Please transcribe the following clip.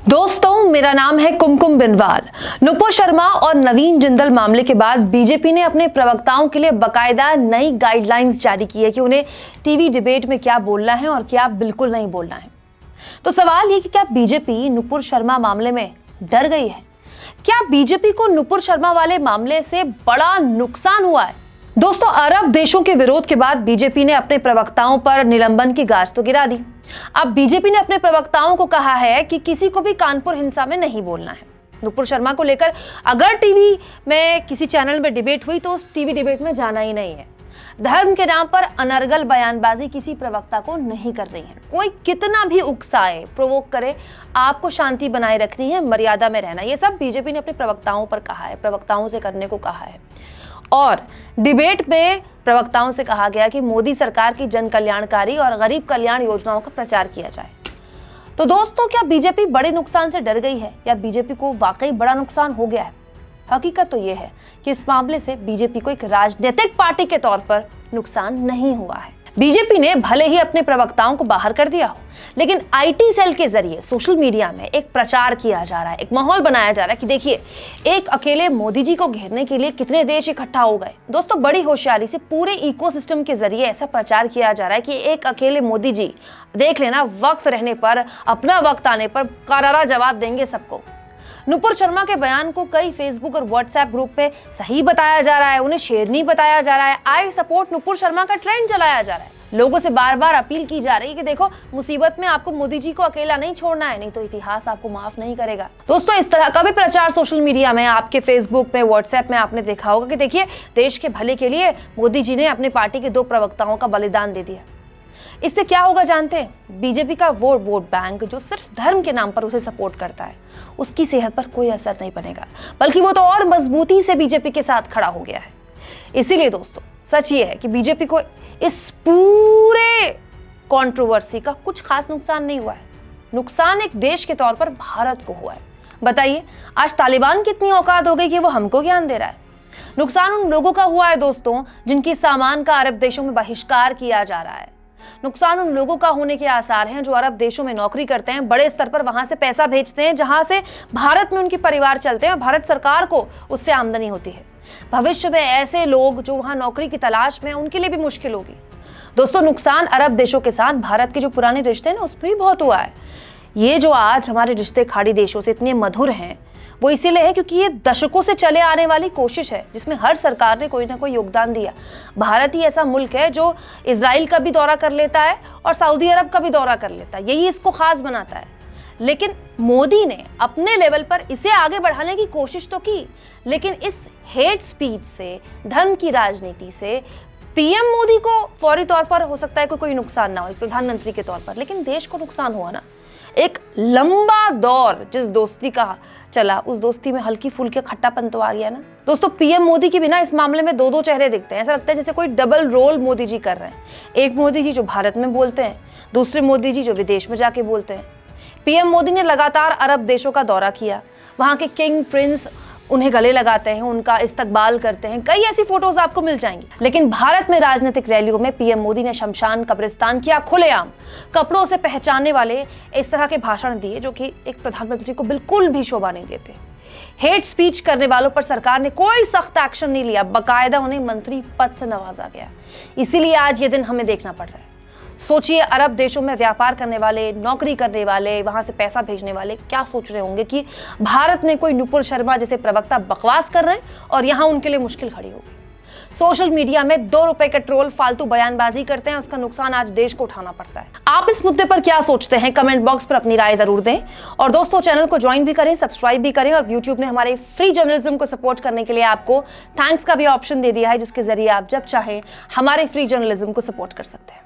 दोस्तों, मेरा नाम है कुमकुम बिनवाल। नुपुर शर्मा और नवीन जिंदल मामले के बाद बीजेपी ने अपने प्रवक्ताओं के लिए बकायदा नई गाइडलाइंस जारी की है कि उन्हें टीवी डिबेट में क्या बोलना है और क्या बिल्कुल नहीं बोलना है। तो सवाल ये कि क्या बीजेपी नुपुर शर्मा मामले में डर गई है? क्या बीजेपी को नुपुर शर्मा वाले मामले से बड़ा नुकसान हुआ है? दोस्तों, अरब देशों के विरोध के बाद बीजेपी ने अपने प्रवक्ताओं पर निलंबन की गाज तो गिरा दी। अब बीजेपी ने अपने प्रवक्ताओं को कहा है कि किसी को भी कानपुर हिंसा में नहीं बोलना है। नुपुर शर्मा को लेकर अगर टीवी में किसी चैनल में डिबेट हुई तो उस टीवी डिबेट में जाना ही नहीं है। धर्म के नाम पर अनर्गल बयानबाजी किसी प्रवक्ता को नहीं कर रही है। कोई कितना भी उकसाए, प्रोवोक करे, आपको शांति बनाए रखनी है, मर्यादा में रहना। ये सब बीजेपी ने अपने प्रवक्ताओं पर कहा है, प्रवक्ताओं से करने को कहा है। और डिबेट में प्रवक्ताओं से कहा गया कि मोदी सरकार की जन कल्याणकारी और गरीब कल्याण योजनाओं का प्रचार किया जाए। तो दोस्तों, क्या बीजेपी बड़े नुकसान से डर गई है या बीजेपी को वाकई बड़ा नुकसान हो गया है? हकीकत तो यह है कि इस मामले से बीजेपी को एक राजनीतिक पार्टी के तौर पर नुकसान नहीं हुआ है। बीजेपी ने भले ही अपने प्रवक्ताओं को बाहर कर दिया हो, लेकिन आईटी सेल के जरिए सोशल मीडिया में एक प्रचार किया जा रहा है, एक माहौल बनाया जा रहा है कि देखिए, एक अकेले मोदी जी को घेरने के लिए कितने देश इकट्ठा हो गए। दोस्तों, बड़ी होशियारी से पूरे इकोसिस्टम के जरिए ऐसा प्रचार किया जा रहा है कि एक अकेले मोदी जी देख लेना, वक्त रहने पर, अपना वक्त आने पर करारा जवाब देंगे सबको। नुपुर शर्मा के बयान को कई फेसबुक और व्हाट्सएप ग्रुप पे सही बताया जा रहा है, उन्हें शेर नहीं बताया जा रहा है। आई सपोर्ट नुपुर शर्मा का ट्रेंड चलाया जा रहा है। लोगों से बार बार अपील की जा रही है कि देखो, मुसीबत में आपको मोदी जी को अकेला नहीं छोड़ना है, नहीं तो इतिहास आपको माफ नहीं करेगा। दोस्तों, इस तरह का भी प्रचार सोशल मीडिया में, आपके फेसबुक में, व्हाट्सएप में आपने देखा होगा कि देखिए, देश के भले के लिए मोदी जी ने अपनी पार्टी के 2 प्रवक्ताओं का बलिदान दे दिया। इससे क्या होगा जानते हैं? बीजेपी का वोट बैंक जो सिर्फ धर्म के नाम पर उसे सपोर्ट करता है, उसकी सेहत पर कोई असर नहीं बनेगा, बल्कि वो तो और मजबूती से बीजेपी के साथ खड़ा हो गया है। इसीलिए दोस्तों, सच ये है कि बीजेपी को इस पूरे कंट्रोवर्सी का कुछ खास नुकसान नहीं हुआ है। नुकसान एक देश के तौर पर भारत को हुआ है। बताइए, आज तालिबान की इतनी औकात हो गई कि वो हमको ज्ञान दे रहा है। नुकसान उन लोगों का हुआ है दोस्तों, जिनकी सामान का अरब देशों में बहिष्कार किया जा रहा है। नुकसान उन लोगों का होने के आसार हैं जो अरब देशों में नौकरी करते हैं, बड़े स्तर पर वहां से पैसा भेजते हैं, जहां से भारत में उनके परिवार चलते हैं और भारत सरकार को उससे आमदनी होती है। भविष्य में ऐसे लोग जो वहां नौकरी की तलाश में, उनके लिए भी मुश्किल होगी। दोस्तों, नुकसान अरब देशों के साथ भारत के जो पुराने रिश्ते हैं ना, उस पर भी बहुत हुआ है। ये जो आज हमारे रिश्ते खाड़ी देशों से इतने मधुर हैं, वो इसीलिए है क्योंकि ये दशकों से चले आने वाली कोशिश है, जिसमें हर सरकार ने कोई ना कोई योगदान दिया। भारत ही ऐसा मुल्क है जो इजराइल का भी दौरा कर लेता है और सऊदी अरब का भी दौरा कर लेता है, यही इसको खास बनाता है। लेकिन मोदी ने अपने लेवल पर इसे आगे बढ़ाने की कोशिश तो की, लेकिन इस हेट स्पीच से, धर्म की राजनीति से पीएम मोदी को फौरी तौर पर हो सकता है कोई नुकसान ना हो, प्रधानमंत्री के तौर पर, लेकिन देश को नुकसान हुआ ना। एक लंबा दौर जिस दोस्ती का चला, उस दोस्ती में हल्की फुल्की खट्टापन तो आ गया ना। दोस्तों, पीएम मोदी के बिना इस मामले में 2 चेहरे दिखते हैं। ऐसा लगता है जैसे कोई डबल रोल मोदी जी कर रहे हैं। एक मोदी जी जो भारत में बोलते हैं, दूसरे मोदी जी जो विदेश में जाके बोलते हैं। पीएम मोदी ने लगातार अरब देशों का दौरा किया, वहां के किंग प्रिंस उन्हें गले लगाते हैं, उनका इस्तकबाल करते हैं। कई ऐसी फोटोज आपको मिल जाएंगी। लेकिन भारत में राजनीतिक रैलियों में पीएम मोदी ने शमशान, कब्रिस्तान किया खुलेआम, कपड़ों से पहचानने वाले इस तरह के भाषण दिए जो कि एक प्रधानमंत्री को बिल्कुल भी शोभा नहीं देते। हेट स्पीच करने वालों पर सरकार ने कोई सख्त एक्शन नहीं लिया, बकायदा उन्हें मंत्री पद से नवाजा गया। इसीलिए आज ये दिन हमें देखना पड़ रहा है। सोचिए, अरब देशों में व्यापार करने वाले, नौकरी करने वाले, वहां से पैसा भेजने वाले क्या सोच रहे होंगे कि भारत ने कोई नुपुर शर्मा जैसे प्रवक्ता बकवास कर रहे हैं और यहां उनके लिए मुश्किल खड़ी होगी। सोशल मीडिया में 2 रुपए के ट्रोल फालतू बयानबाजी करते हैं, उसका नुकसान आज देश को उठाना पड़ता है। आप इस मुद्दे पर क्या सोचते हैं? कमेंट बॉक्स पर अपनी राय जरूर दें। और दोस्तों, चैनल को ज्वाइन भी करें, सब्सक्राइब भी करें। और यूट्यूब ने हमारे फ्री जर्नलिज्म को सपोर्ट करने के लिए आपको थैंक्स का भी ऑप्शन दे दिया है, जिसके जरिए आप जब चाहे हमारे फ्री जर्नलिज्म को सपोर्ट कर सकते हैं।